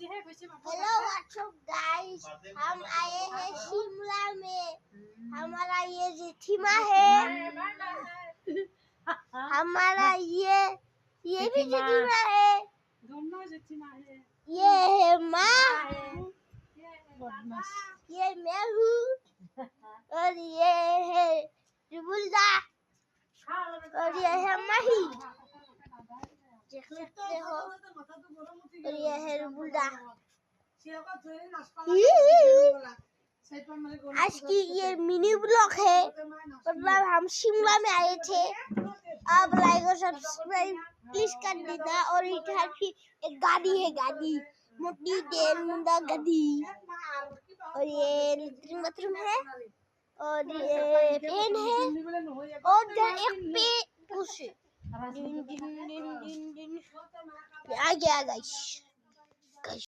Hello what's up guys, हम आए हैं शिमला में। हमारा ये जेठीमा है, हमारा ये भी जेठीमा है, दोनों जेठीमा है। ये है माँ, ये मैं हूँ, और ये है जुबुलदा, और ये है माही, देख सकते हो, और ये है जुबुलदा। आज की ये मिनी ब्लॉग है, मतलब हम शिमला में आए थे। आप लाइक और सब्सक्राइब प्लीज कर देना। और इधर भी एक गाड़ी है, गाड़ी मोटी तेल मुंडा गाड़ी, और ये लेट्रिन बाथरूम है, और ये पेन है, और इधर एक पे कुछ दिन दिन दिन दिन दिन आ गया गाइस।